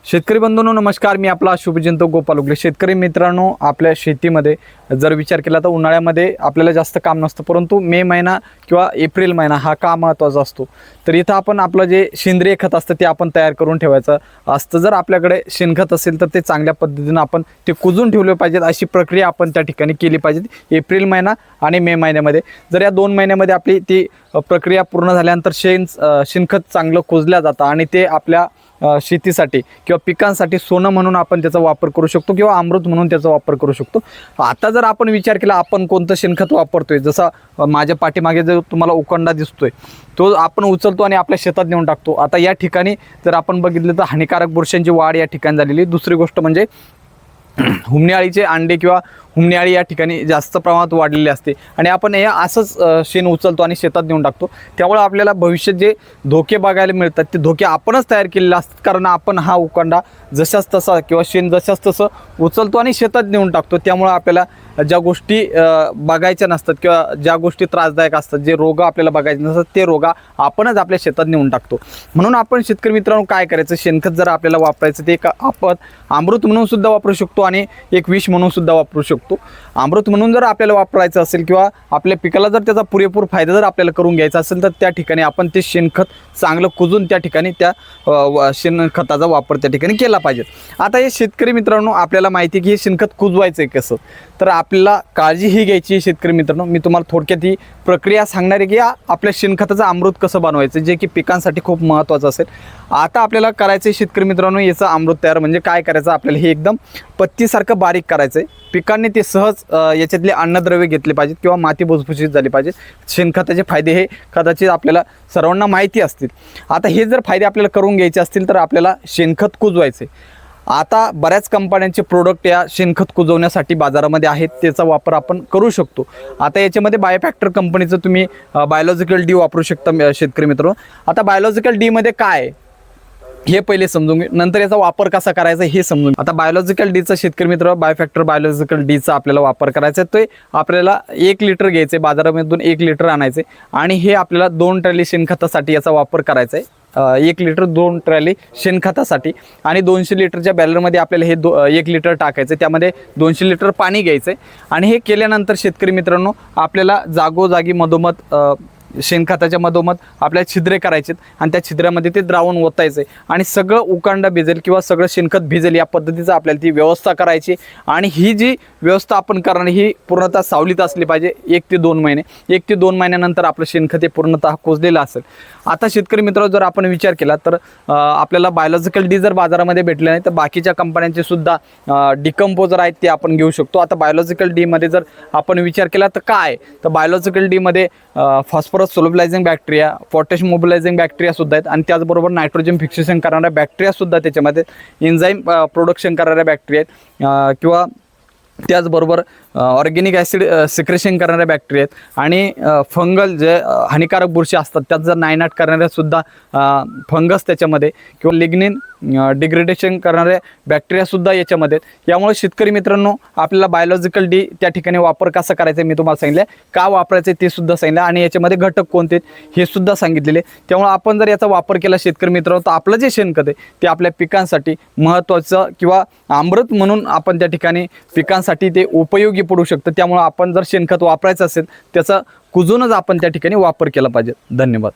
शेतकरी बंधूंनो नमस्कार, मी आपला शुभचिंतक गोपाल उगले। शेतकरी मित्रांनो, आपल्या शेतीमध्ये जर विचार केला तर उन्हाळ्यामध्ये आपल्याला जास्त काम नसतं, परंतु मे महिना किंवा एप्रिल महिना हा का महत्त्वाचा असतो। तर इथं आपण आपलं जे सेंद्रिय खत असतं ते आपण तयार करून ठेवायचं असतं। जर आपल्याकडे शेणखत असेल तर ते चांगल्या पद्धतीनं आपण ते कुजून ठेवले पाहिजेत, अशी प्रक्रिया आपण त्या ठिकाणी केली पाहिजे। एप्रिल महिना आणि मे महिन्यामध्ये जर या 2 महिन्यामध्ये आपली ती प्रक्रिया पूर्ण झाल्यानंतर शेणखत चांगलं कुजल्या जातं आणि ते आपल्या शेतीसाठी किंवा पिकांसाठी सोनं म्हणून आपण त्याचा वापर करू शकतो किंवा अमृत म्हणून त्याचा वापर करू शकतो। आता जर आपण विचार केला आपण कोणतं शेणखत वापरतोय, जसा माझ्या पाठीमागे जो तुम्हाला उकंडा दिसतोय तो आपण उचलतो आणि आपल्या शेतात नेऊन टाकतो। आता या ठिकाणी जर आपण बघितलं तर हानिकारक बुरशींची वाढ या ठिकाणी झालेली। दुसरी गोष्ट म्हणजे हुमणी अळीचे अंडे किंवा हुमणी अळी या ठिकाणी जास्त प्रमाणात वाढलेली असते आणि आपण हे असंच शेण उचलतो आणि शेतात नेऊन टाकतो। त्यामुळे आपल्याला भविष्यात जे धोके बघायला मिळतात ते धोके आपणच तयार केलेले असतात, कारण आपण हा उकंडा जशाच तसा किंवा शेण जशाच तसं उचलतो आणि शेतात नेऊन टाकतो। त्यामुळे आपल्याला ज्या गोष्टी बघायच्या नसतात किंवा ज्या गोष्टी त्रासदायक असतात, जे रोग आपल्याला बघायचे नसतात ते रोग आपणच आपल्या शेतात नेऊन टाकतो। म्हणून आपण शेतकरी मित्रांनो काय करायचं, शेणखत जर आपल्याला वापरायचं ते आपण अमृत म्हणून सुद्धा वापरू शकतो आणि एक विष म्हणून सुद्धा वापरू शकतो। अमृत म्हणून जर आपल्याला वापरायचं असेल किंवा आपल्या पिकाला जर त्याचा पुरेपूर फायदा जर आपल्याला करून घ्यायचा असेल तर त्या ठिकाणी आपण ते शेणखत चांगलं कुजून त्या ठिकाणी त्या शेणखताचा वापर त्या ठिकाणी केला पाहिजे। आता हे शेतकरी मित्रांनो आपल्याला माहिती आहे की हे शेणखत कुजवायचं आहे कसं, तर आपल्याला काळजी ही घ्यायची आहे शेतकरी मित्रांनो। मी तुम्हाला थोडक्यात ही प्रक्रिया सांगणार आहे की आपल्या शेणखताचं अमृत कसं बनवायचं, जे की पिकांसाठी खूप महत्त्वाचं असेल। आता आपल्याला करायचं आहे शेतकरी मित्रांनो याचं अमृत तयार, म्हणजे काय करायचं, आपल्याला हे एकदम पत्तीसारखं बारीक करायचं आहे। पिकांनी ते सहज याच्यातले अन्नद्रव्य घेतले पाहिजेत किंवा माती भुसभुशीत झाली पाहिजे। शेणखताचे फायदे हे कदाचित आपल्याला सर्वांना माहिती असतील। आता हे जर फायदे आपल्याला करून घ्यायचे असतील तर आपल्याला शेणखत कुजवायचे। आता बऱ्याच कंपन्यांचे प्रोडक्ट या शेणखत कुजवण्यासाठी बाजारामध्ये आहेत, त्याचा वापर आपण करू शकतो। आता याच्यामध्ये बायोफॅक्टर कंपनीचं तुम्ही बायोलॉजिकल डी वापरू शकता शेतकरी मित्रांनो। आता बायोलॉजिकल डी मध्ये काय हे पहिले समजून घे, नंतर याचा वापर कसा करायचा हे समजून। आता बायोलॉजिकल डीचा शेतकरी मित्र बायोफॅक्टर बायोलॉजिकल डीचा आपल्याला वापर करायचा आहे। तो आपल्याला 1 लिटर घ्यायचे, बाजारामधून 1 लिटर आणायचे आणि हे आपल्याला 2 ट्रॅली शेणखतासाठी याचा वापर करायचा आहे। 1 लिटर 2 ट्रॅली शेणखतासाठी आणि 200 लिटरच्या बॅलरमध्ये आपल्याला हे 1 लिटर टाकायचं, त्यामध्ये 200 लिटर पाणी घ्यायचं आणि हे केल्यानंतर शेतकरी मित्रांनो आपल्याला जागोजागी मधोमध शेणखताच्या मधोमध आपल्याला छिद्रे करायचे आणि त्या छिद्रामध्ये ते द्रावण ओतायचे आणि सगळं उकांडा भिजेल किंवा सगळं शेणखत भिजेल या पद्धतीचं आपल्याला ती व्यवस्था करायची। आणि ही जी व्यवस्था आपण करणार ही पूर्णतः सावलीत असली पाहिजे 1 ते 2 महिने। 1 ते 2 महिन्यानंतर आपलं शेणखत हे पूर्णतः कुजलेलं असेल। आता शेतकरी मित्रांनो जर आपण विचार केला तर आपल्याला बायोलॉजिकल डी जर बाजारामध्ये भेटले नाही तर बाकीच्या कंपन्यांचे सुद्धा डिकम्पोजर आहेत ते आपण घेऊ शकतो। आता बायोलॉजिकल डी मध्ये जर आपण विचार केला तर काय, तर बायोलॉजिकल डी मध्ये phosphorus solubilizing bacteria, potash mobilizing bacteria सुद्धा आहेत आणि त्याचबरोबर नायट्रोजन फिक्सेशन करणाऱ्या बॅक्टेरिया सुद्धा त्याच्यामध्ये, एन्झाईम प्रोडक्शन करणाऱ्या बॅक्टेरिया आहेत किंवा त्याचबरोबर ऑर्गॅनिक ॲसिड सिक्रेशन करणाऱ्या बॅक्टेरिया आहेत आणि फंगल जे हानिकारक बुरशी असतात त्यात जर नायनाट करणाऱ्या सुद्धा फंगस त्याच्यामध्ये किंवा लिग्निन डिग्रेडेशन करणारे बॅक्टेरियासुद्धा याच्यामध्ये आहेत। यामुळे शेतकरी मित्रांनो आपल्याला बायोलॉजिकल डी त्या ठिकाणी वापर कसा करायचा मी तुम्हाला सांगितलं, का वापरायचं ते सुद्धा सांगितलं आणि याच्यामध्ये घटक कोणते हे सुद्धा सांगितलेले। त्यामुळे आपण जर याचा वापर केला शेतकरी मित्रांनो तर आपलं जे शेणखत आहे ते आपल्या पिकांसाठी महत्त्वाचं किंवा अमृत म्हणून आपण त्या ठिकाणी पिकांसाठी ते उपयोगी पडू शकतं। त्यामुळे आपण जर शेणखत वापरायचं असेल त्याचा कुजूनच आपण त्या ठिकाणी वापर केला पाहिजे। धन्यवाद।